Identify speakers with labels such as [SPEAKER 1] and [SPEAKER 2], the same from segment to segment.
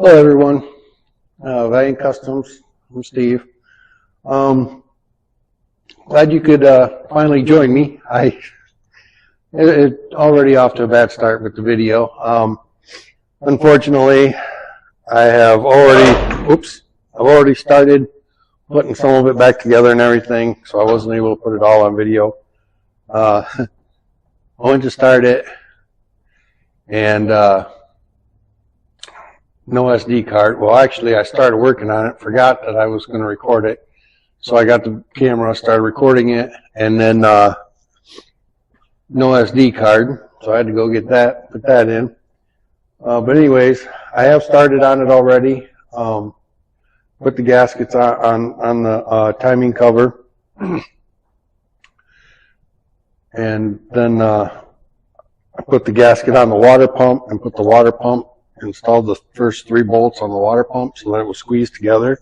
[SPEAKER 1] Hello everyone, Valiant Customs, I'm Steve. Glad you could finally join me. It already off to a bad start with the video. Unfortunately, I've already started putting some of it back together and everything, so I wasn't able to put it all on video. I went to start it, and no SD card. Well, actually, I started working on it, forgot that I was going to record it. So I got the camera, started recording it, and then no SD card. So I had to go get that, put that in. But anyways, I have started on it already. Put the gaskets on the timing cover. And then I put the gasket on the water pump and put the water pump, installed the first 3 bolts on the water pump so that it was squeezed together,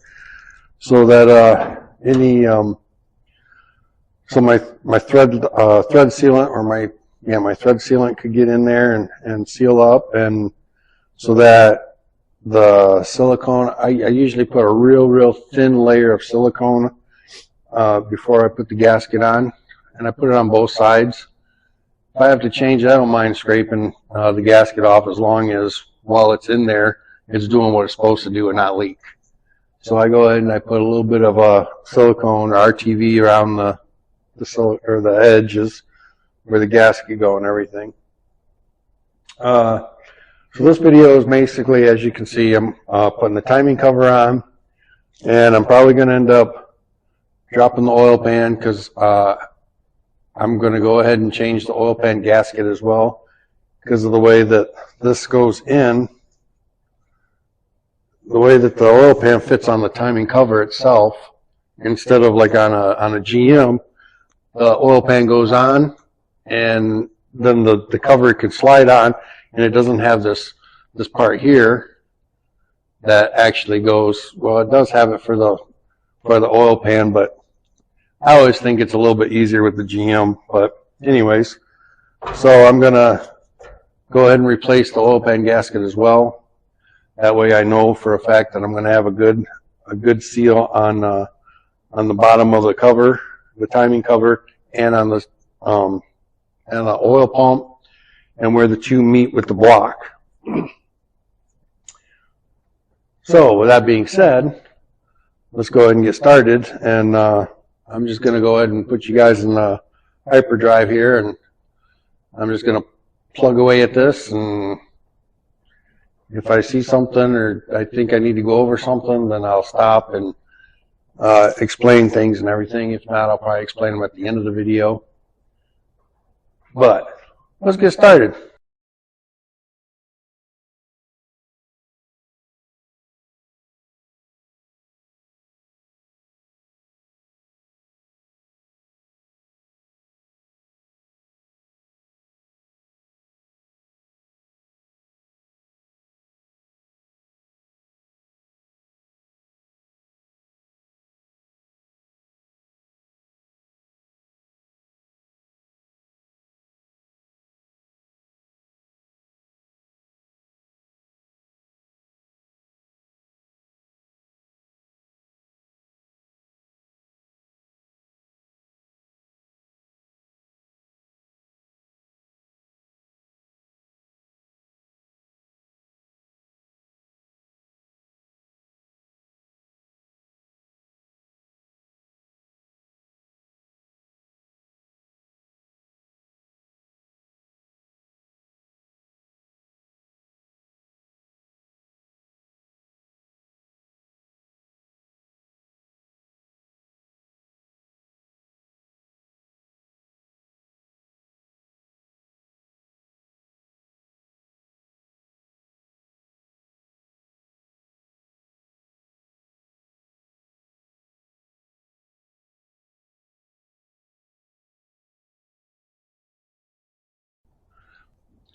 [SPEAKER 1] so that my thread sealant or my thread sealant could get in there and seal up, and so that the silicone, I usually put a real thin layer of silicone before I put the gasket on, and I put it on both sides. If I have to change it, I don't mind scraping the gasket off, as long as while it's in there, it's doing what it's supposed to do and not leak. So I go ahead and I put a little bit of silicone or RTV around the edges where the gasket go and everything. So this video is basically, as you can see, I'm putting the timing cover on, and I'm probably going to end up dropping the oil pan, because I'm going to go ahead and change the oil pan gasket as well, because of the way that this goes in, the way that the oil pan fits on the timing cover itself, instead of like on a GM, the oil pan goes on, and then the cover could slide on, and it doesn't have this part here that actually goes, well, it does have it for the oil pan, but I always think it's a little bit easier with the GM. But anyways, so I'm gonna go ahead and replace the oil pan gasket as well. That way I know for a fact that I'm going to have a good seal on the bottom of the cover, the timing cover, and on the oil pump, and where the two meet with the block. So with that being said, let's go ahead and get started, and I'm just going to go ahead and put you guys in the hyperdrive here, and I'm just going to plug away at this, and if I see something or I think I need to go over something, then I'll stop and explain things and everything. If not, I'll probably explain them at the end of the video. But let's get started.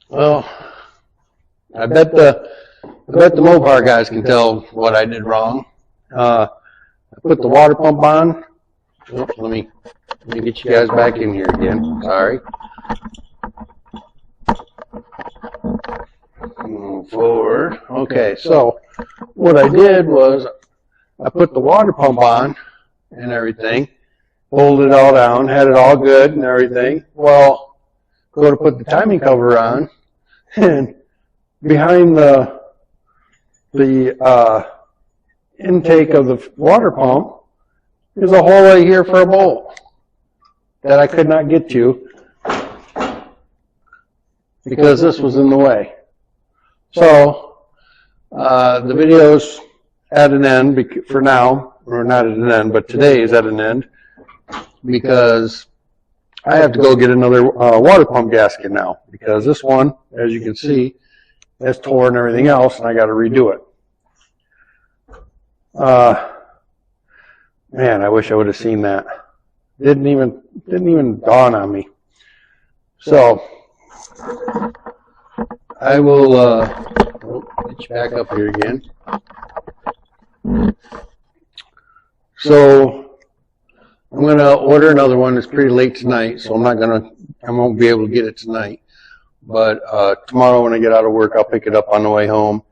[SPEAKER 1] Well, I bet the Mopar guys can tell what I did wrong. I put the water pump on. Oops, let me get you guys back in here again. Sorry. Move forward. Okay, so what I did was I put the water pump on and everything, pulled it all down, had it all good and everything. Well, go to put the timing cover on, and behind the intake of the water pump is a hole right here for a bolt that I could not get to because this was in the way. So the video's at an end for now, or not at an end, but today is at an end because I have to go get another water pump gasket now because this one, as you can see, has torn and everything else, and I got to redo it. Man, I wish I would have seen that. Didn't even dawn on me. So I will get you back up here again. So I'm going to order another one. It's pretty late tonight, so I won't be able to get it tonight. But tomorrow when I get out of work, I'll pick it up on the way home,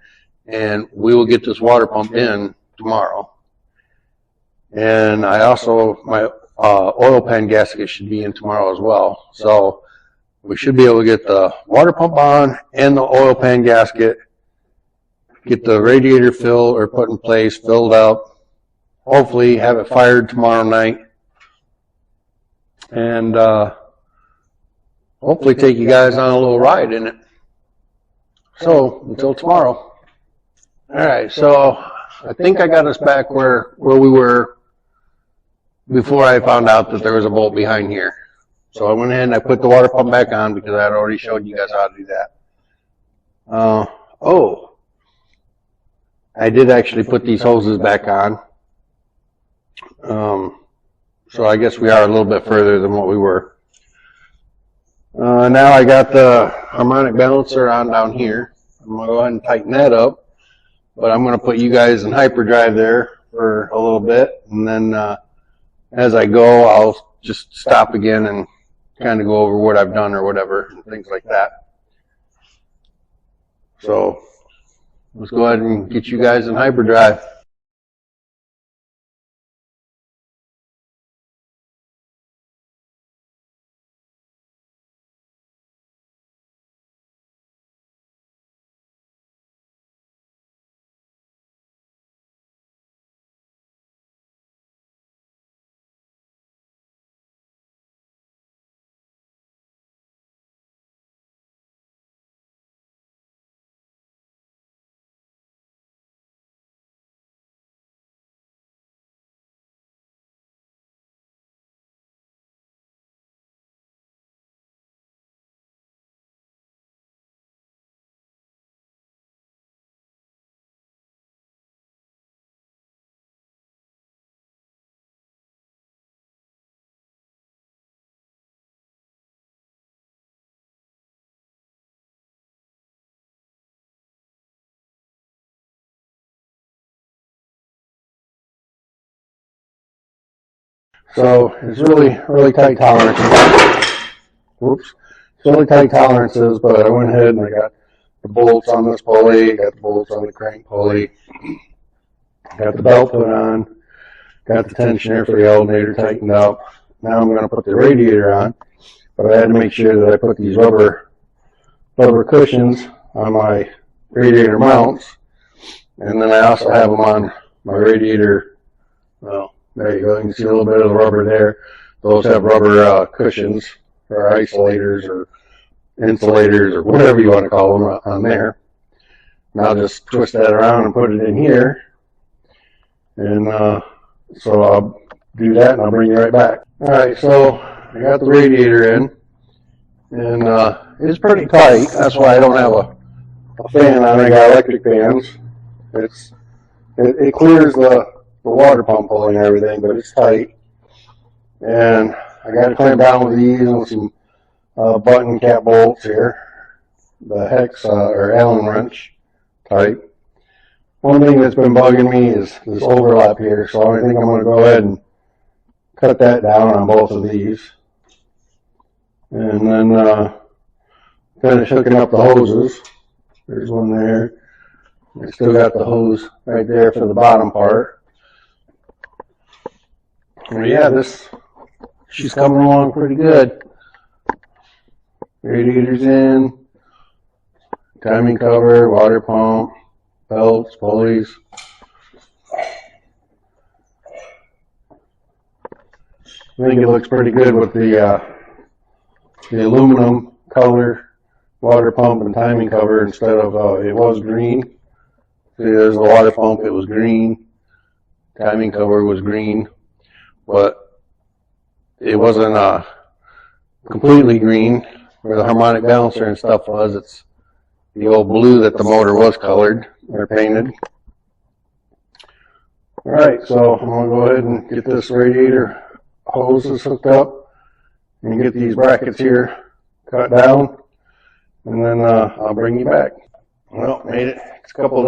[SPEAKER 1] and we will get this water pump in tomorrow. And I also, my oil pan gasket should be in tomorrow as well. So we should be able to get the water pump on and the oil pan gasket, get the radiator filled or put in place, filled up, hopefully have it fired tomorrow night, and hopefully take you guys on a little ride in it. So until tomorrow. All right, so I think I got us back where we were before I found out that there was a bolt behind here. So I went ahead and I put the water pump back on because I had already showed you guys how to do that. I did actually put these hoses back on. So I guess we are a little bit further than what we were. Now I got the harmonic balancer on down here. I'm going to go ahead and tighten that up. But I'm going to put you guys in hyperdrive there for a little bit. And then as I go, I'll just stop again and kind of go over what I've done or whatever, and things like that. So let's go ahead and get you guys in hyperdrive. So it's really tight tolerances. Whoops. It's really tight tolerances, but I went ahead and I got the bolts on this pulley, got the bolts on the crank pulley, got the belt put on, got the tensioner for the alternator tightened up. Now I'm going to put the radiator on, but I had to make sure that I put these rubber cushions on my radiator mounts, and then I also have them on my radiator. Well, there you go. You can see a little bit of the rubber there. Those have rubber cushions or isolators or insulators or whatever you want to call them on there. And I'll just twist that around and put it in here. And so I'll do that and I'll bring you right back. All right, so I got the radiator in. And it's pretty tight. That's why I don't have a fan on. I got electric fans. It clears the water pump pulling and everything, but it's tight. And I got to clamp down with these and some button cap bolts here. The hex or Allen wrench type. One thing that's been bugging me is this overlap here, so I think I'm going to go ahead and cut that down on both of these. And then finish hooking up the hoses. There's one there. I still got the hose right there for the bottom part. Well, yeah, she's coming along pretty good. Radiator's in, timing cover, water pump, belts, pulleys. I think it looks pretty good with the aluminum color water pump and timing cover instead of, it was green. See, there's the water pump, it was green. Timing cover was green, but it wasn't completely green where the harmonic balancer and stuff was. It's the old blue that the motor was colored or painted. Alright, so I'm going to go ahead and get this radiator hoses hooked up and get these brackets here cut down, and then I'll bring you back. Well, made it. It's a couple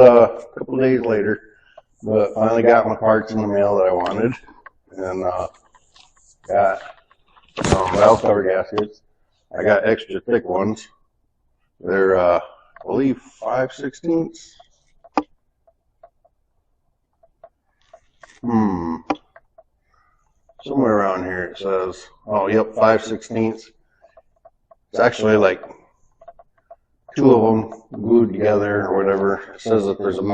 [SPEAKER 1] days later, but finally got my parts in the mail that I wanted, and got valve cover gaskets. I got extra thick ones. They're I believe 5/16. Somewhere around here it says, oh, yep, 5/16. It's actually like two of them glued together or whatever. It says that there's some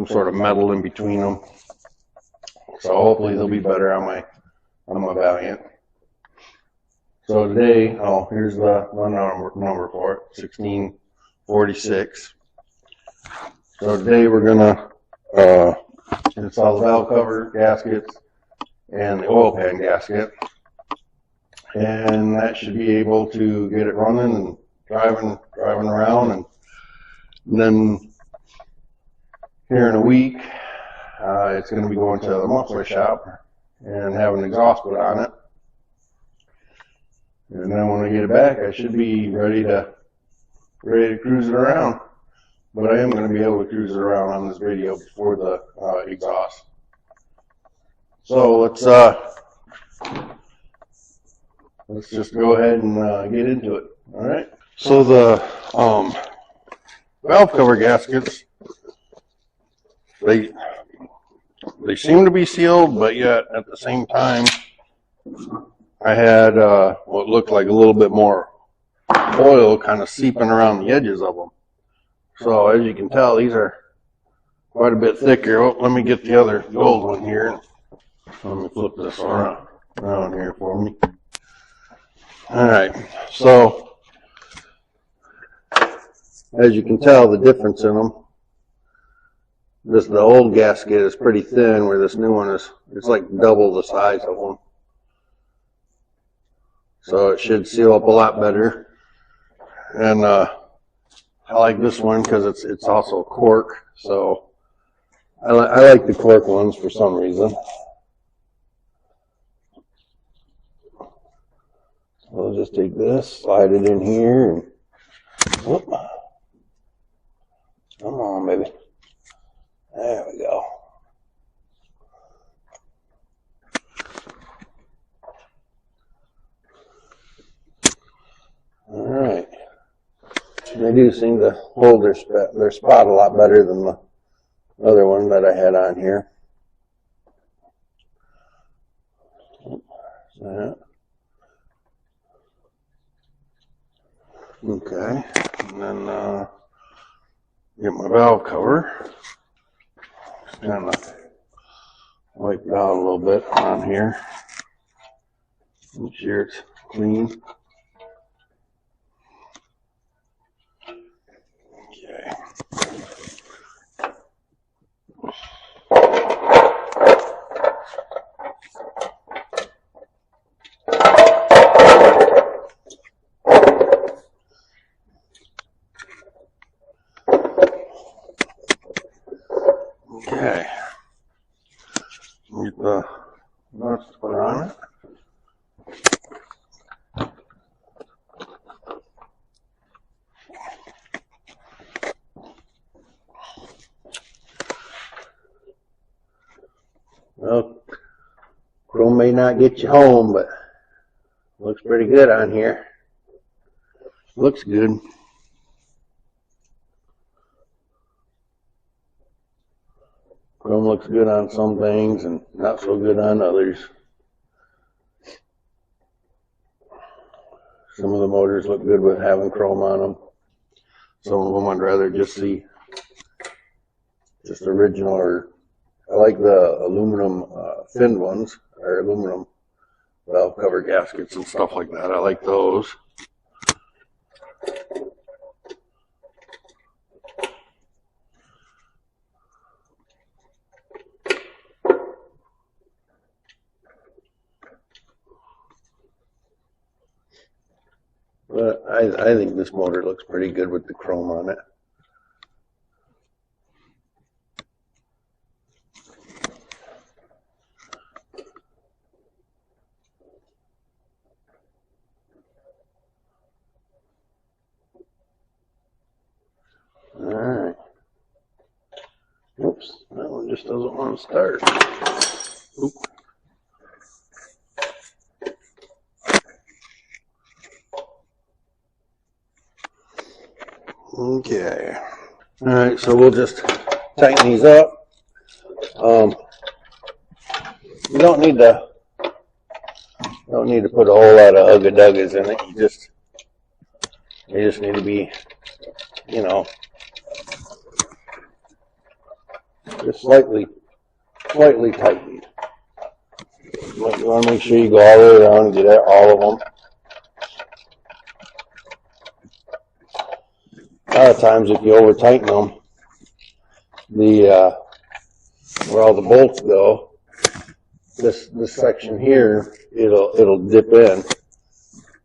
[SPEAKER 1] sort of metal in between them. So hopefully they'll be better on my Valiant. So today, here's the number for it, 1646. So today we're gonna install the valve cover gaskets and the oil pan gasket, and that should be able to get it running and driving around. And then here in a week, it's going to be going to the muffler shop and have an exhaust put on it. And then when I get it back, I should be ready to cruise it around. But I am going to be able to cruise it around on this video before the exhaust. So let's just go ahead and get into it. All right. So the valve cover gaskets, they seem to be sealed, but yet at the same time, I had what looked like a little bit more oil kind of seeping around the edges of them. So as you can tell, these are quite a bit thicker. Oh, let me get the other gold one here. Let me flip this around here for me. All right, so as you can tell, the difference in them. The old gasket is pretty thin, where this new one it's like double the size of them. So it should seal up a lot better. And I like this one because it's also cork. So I like the cork ones for some reason. I'll just take this, slide it in here, and whoop. Come on, baby. There we go. All right. They do seem to hold their spot a lot better than the other one that I had on here. That. Okay, and then get my valve cover. Just kind of wipe it out a little bit on here. Make sure it's clean. Okay. Okay. Get the nuts to put on it. Well, chrome may not get you home, but looks pretty good on here. Looks good. Chrome looks good on some things and not so good on others. Some of the motors look good with having chrome on them. Some of them I'd rather just see just original, or I like the aluminum fin ones, or aluminum valve cover gaskets and stuff like that. I like those. But I think this motor looks pretty good with the chrome on it. Alright. Oops, that one just doesn't want to start. Oop. Okay. Alright, so we'll just tighten these up. You don't need to put a whole lot of ugga-duggas in it. You just need to be, you know, just slightly tightened. You want to make sure you go all the way around and get at all of them. A lot of times, if you over tighten them, where all the bolts go, this section here, it'll dip in,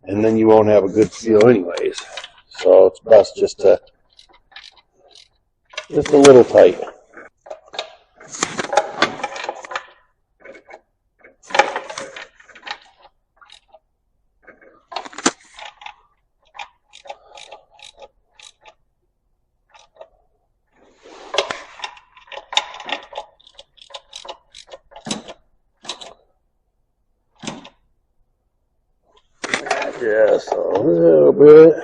[SPEAKER 1] and then you won't have a good seal anyways. So it's best just a little tight. Just a little bit.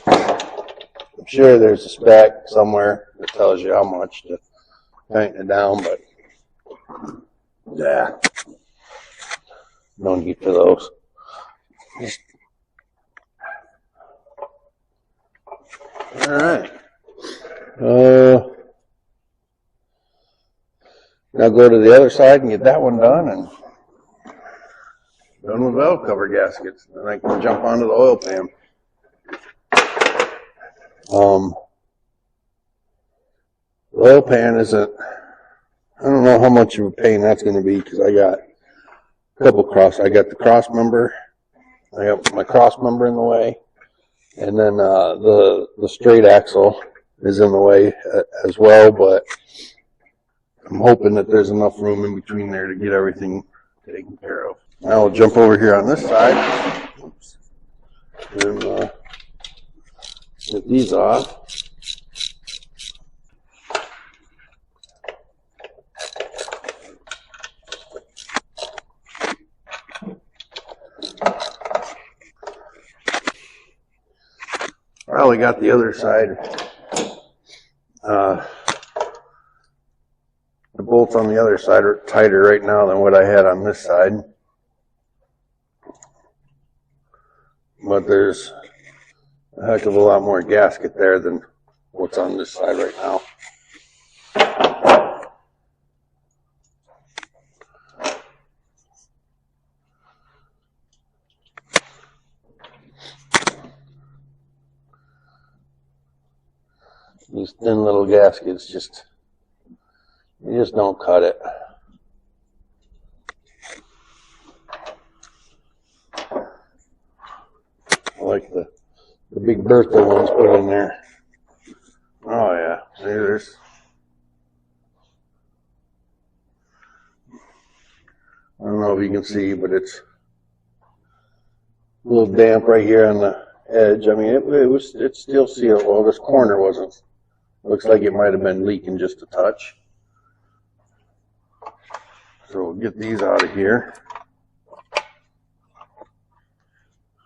[SPEAKER 1] I'm sure there's a spec somewhere that tells you how much to tighten it down, but yeah, no need for those. All right. Now go to the other side and get that one done, and done with valve cover gaskets. Then I can jump onto the oil pan. The oil pan isn't, I don't know how much of a pain that's going to be, because I got a couple I got the cross member, I got my cross member in the way, and then the straight axle is in the way as well, but I'm hoping that there's enough room in between there to get everything taken care of. Now we'll jump over here on this side. Oops. And get these off. Probably got the other side. The bolts on the other side are tighter right now than what I had on this side. But there's a heck of a lot more gasket there than what's on this side right now. These thin little gaskets you just don't cut it. I like the big Bertha ones put in there. Oh yeah, there's. I don't know if you can see, but it's a little damp right here on the edge. I mean, it's still sealed. Well, this corner wasn't. Looks like it might have been leaking just a touch. So we'll get these out of here.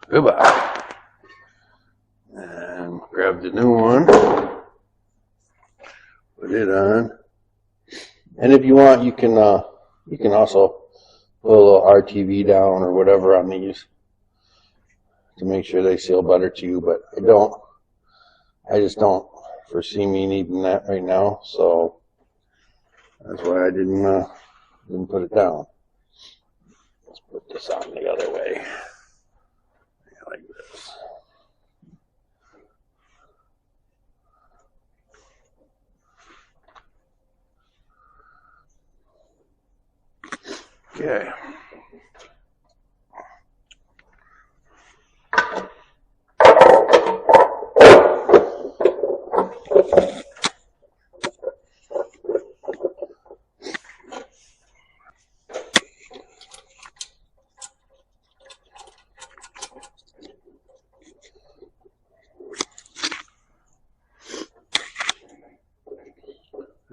[SPEAKER 1] Goodbye. And grab the new one, put it on, and if you want, you can also put a little RTV down or whatever on these to make sure they seal better to you. But I just don't foresee me needing that right now, so that's why I didn't put it down. Let's put this on the other way, like this. Okay.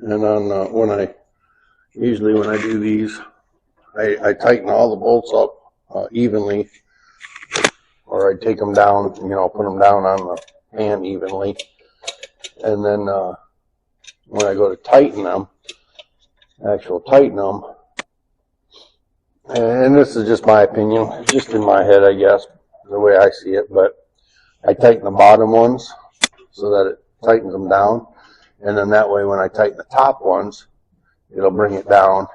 [SPEAKER 1] And on when I do these, I tighten all the bolts up evenly, or I take them down, put them down on the pan evenly, and then when I go to tighten them, and this is just my opinion, it's just in my head, I guess, the way I see it, but I tighten the bottom ones so that it tightens them down, and then that way when I tighten the top ones, it'll bring it down.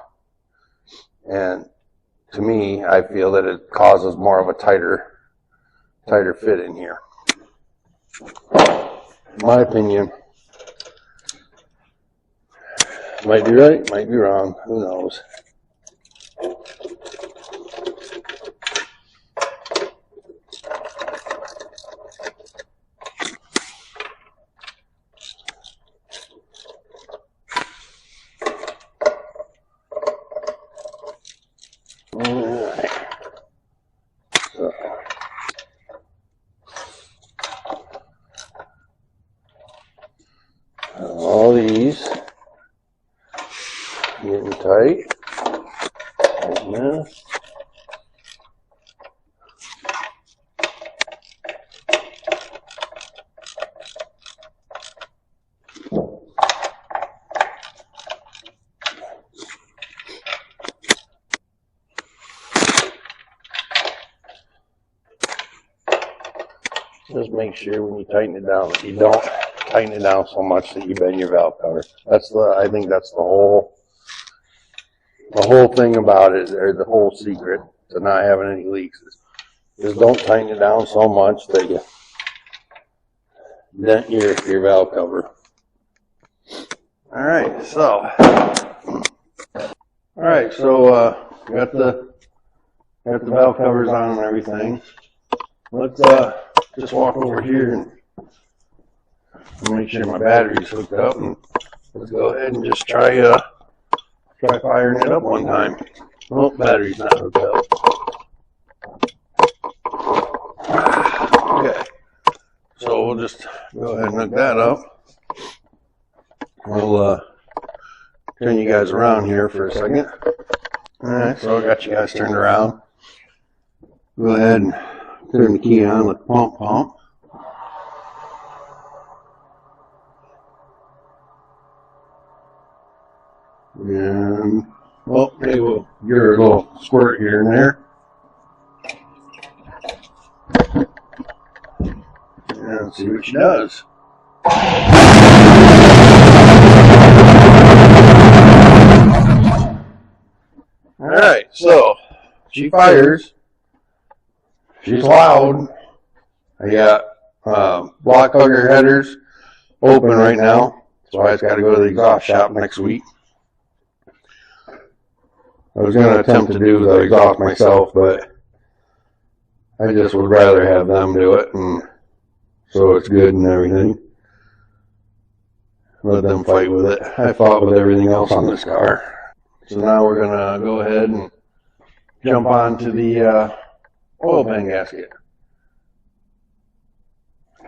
[SPEAKER 1] And to me, I feel that it causes more of a tighter fit in here. In my opinion. Might be right, might be wrong, who knows. Alright. So. All these getting tight. Like this. Just make sure when you tighten it down that you don't tighten it down so much that you bend your valve cover. I think that's the whole thing about it, or the whole secret to not having any leaks is don't tighten it down so much that you dent your valve cover. Alright, so got the valve covers on and everything. Let's just walk over here and make sure my battery's hooked up, and let's go ahead and just try firing it up one time. Oh, battery's not hooked up. Okay, so we'll just go ahead and hook that up. We'll turn you guys around here for a second. Alright, so I got you guys turned around. Go ahead and turn the key on with pump. And, maybe we'll give her a little squirt here and there. And see what she does. Alright, so she fires. She's loud. I got block hugger headers open right now. That's why it's got to go to the exhaust shop next week. I was going to attempt to do the exhaust myself, but I just would rather have them do it, and so it's good and everything. Let them fight with it. I fought with everything else on this car. So now we're going to go ahead and jump onto the oil pan gasket.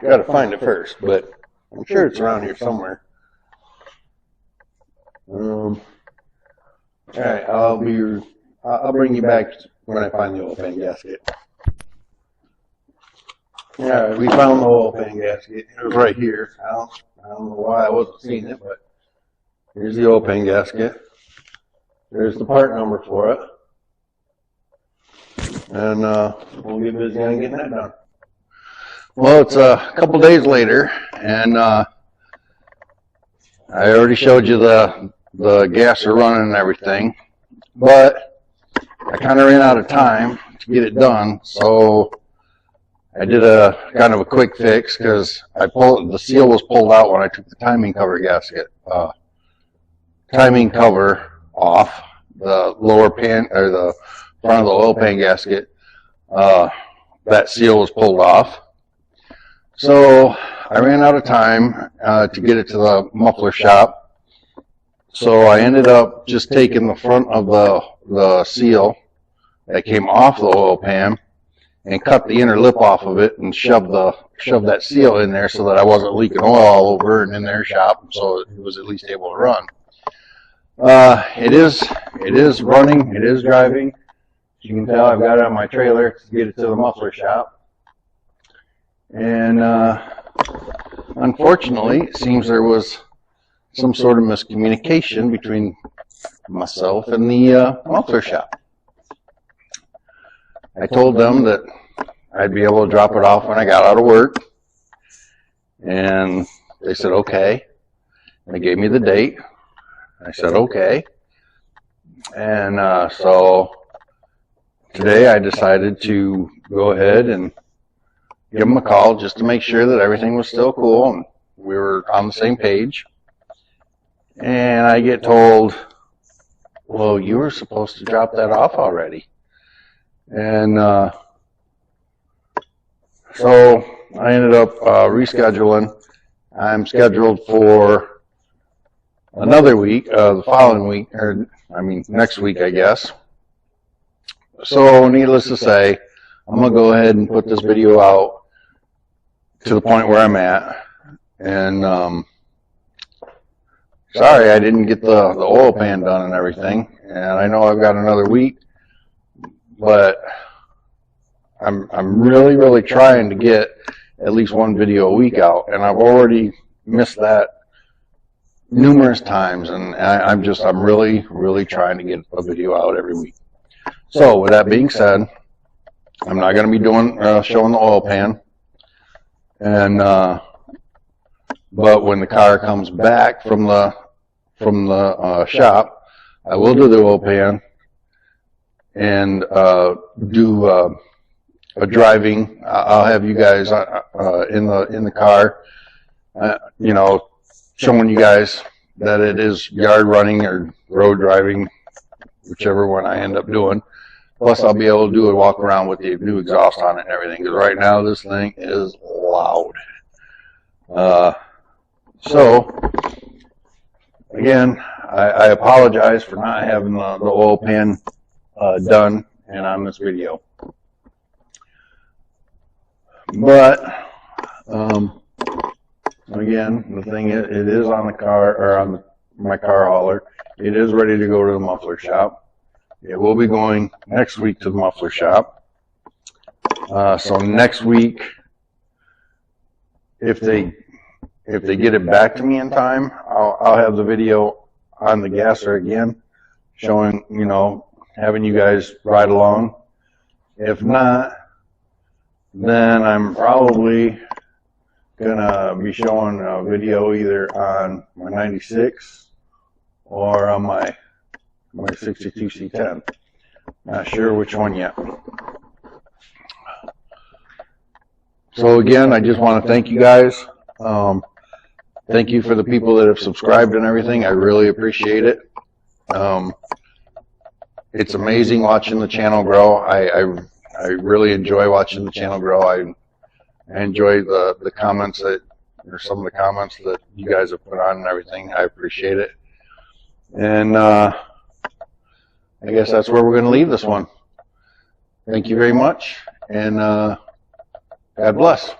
[SPEAKER 1] Got to find it first, but I'm sure it's around here somewhere. Alright, I'll bring you back when I find the oil pan gasket. Yeah, we found the oil pan gasket. It was right here. I don't know why I wasn't seeing it, but here's the oil pan gasket. There's the part number for it. And we'll get busy on getting that done. Well, it's a couple days later, and I already showed you the gasser running and everything, but I kind of ran out of time to get it done, so I did a kind of a quick fix because the seal was pulled out when I took the timing cover gasket, timing cover off the lower pan or the front of the oil pan gasket. That seal was pulled off. So I ran out of time to get it to the muffler shop. So I ended up just taking the front of the seal that came off the oil pan and cut the inner lip off of it and shoved that seal in there so that I wasn't leaking oil all over and in their shop, so it was at least able to run. It is running, it is driving. As you can tell, I've got it on my trailer to get it to the muffler shop. And unfortunately, it seems there was some sort of miscommunication between myself and the muffler shop. I told them that I'd be able to drop it off when I got out of work, and they said okay. They gave me the date. I said okay, and so today I decided to go ahead and give them a call just to make sure that everything was still cool and we were on the same page. And I get told, well, you were supposed to drop that off already. And so I ended up rescheduling. I'm scheduled for another week, the following week, next week, I guess. So needless to say, I'm going to go ahead and put this video out to the point where I'm at. And sorry I didn't get the oil pan done and everything. And I know I've got another week, but I'm really, really trying to get at least one video a week out. And I've already missed that numerous times. And I'm really, really trying to get a video out every week. So with that being said, I'm not going to be doing showing the oil pan, and but when the car comes back from the shop, I will do the oil pan and do a driving. I'll have you guys in the car, showing you guys that it is yard running or road driving, whichever one I end up doing. Plus, I'll be able to do a walk around with the new exhaust on it and everything, because right now this thing is loud. So, again, I apologize for not having the oil pan done and on this video. But, again, the thing is, it is on the car, or on my car hauler. It is ready to go to the muffler shop. It will be going next week to the muffler shop. So next week, if they get it back to me in time, I'll have the video on the gasser again, showing, having you guys ride along. If not, then I'm probably gonna be showing a video either on my 96 or on my 62 C10. Not sure which one yet. So again, I just want to thank you guys. Thank you for the people that have subscribed and everything. I really appreciate it. It's amazing watching the channel grow. I really enjoy watching the channel grow. I enjoy the comments or some of the comments that you guys have put on and everything. I appreciate it. And I guess that's where we're going to leave this one. Thank you very much, and God bless.